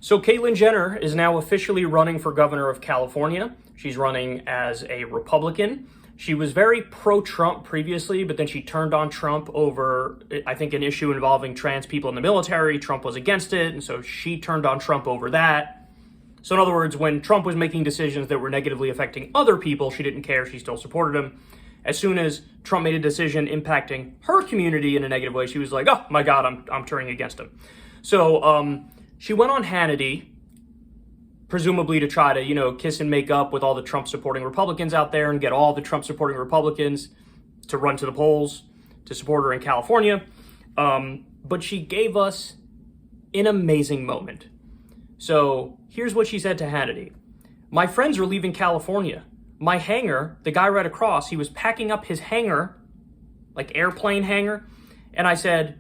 So Caitlyn Jenner is now officially running for governor of California. She's running as a Republican. She was very pro-Trump previously, but then she turned on Trump over, I think, an issue involving trans people in the military. Trump was against it, and so she turned on Trump over that. So in other words, when Trump was making decisions that were negatively affecting other people, she didn't care. She still supported him. As soon as Trump made a decision impacting her community in a negative way, she was like, oh my God, I'm turning against him. So she went on Hannity, presumably to try to, kiss and make up with all the Trump-supporting Republicans out there and get all the Trump-supporting Republicans to run to the polls to support her in California. But she gave us an amazing moment. So here's what she said to Hannity. My friends are leaving California. My hangar, the guy right across, he was packing up his hangar, like airplane hangar. And I said,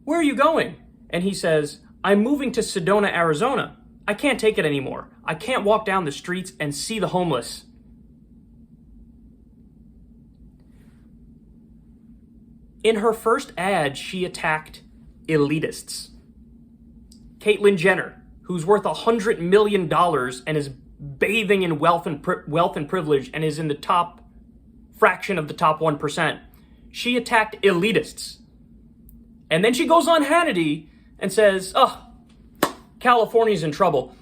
where are you going? And he says, I'm moving to Sedona, Arizona. I can't take it anymore. I can't walk down the streets and see the homeless. In her first ad, she attacked elitists. Caitlyn Jenner, who's worth $100 million and is bathing in wealth and privilege and is in the top fraction of the top 1%. She attacked elitists. And then she goes on Hannity and says, oh, California's in trouble.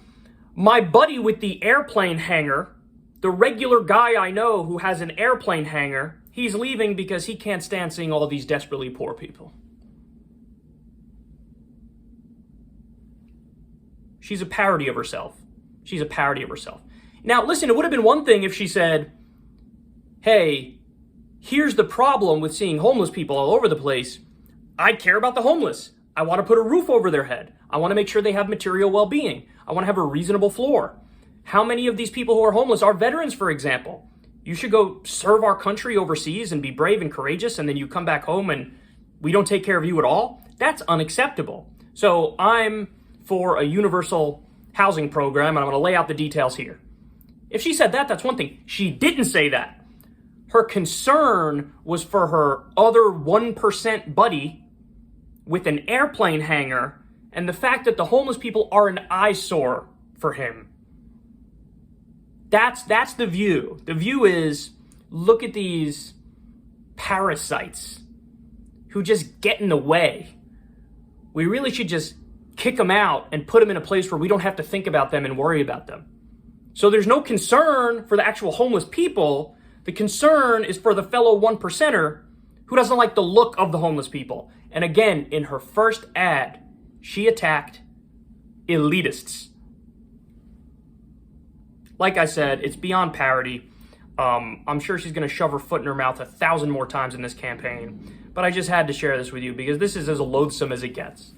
My buddy with the airplane hangar, the regular guy I know who has an airplane hangar, he's leaving because he can't stand seeing all these desperately poor people. She's a parody of herself. She's a parody of herself. Now, listen, it would have been one thing if she said, hey, here's the problem with seeing homeless people all over the place. I care about the homeless. I want to put a roof over their head. I want to make sure they have material well-being. I want to have a reasonable floor. How many of these people who are homeless are veterans, for example? You should go serve our country overseas and be brave and courageous, and then you come back home and we don't take care of you at all? That's unacceptable. So I'm for a universal housing program, and I'm going to lay out the details here. If she said that, that's one thing. She didn't say that. Her concern was for her other 1% buddy with an airplane hangar and the fact that the homeless people are an eyesore for him. That's the view. The view is, look at these parasites who just get in the way. We really should just kick them out and put them in a place where we don't have to think about them and worry about them. So there's no concern for the actual homeless people. The concern is for the fellow 1%er who doesn't like the look of the homeless people. And again, in her first ad, she attacked elitists. Like I said, it's beyond parody. I'm sure she's going to shove her foot in her mouth 1,000 more times in this campaign. But I just had to share this with you because this is as loathsome as it gets.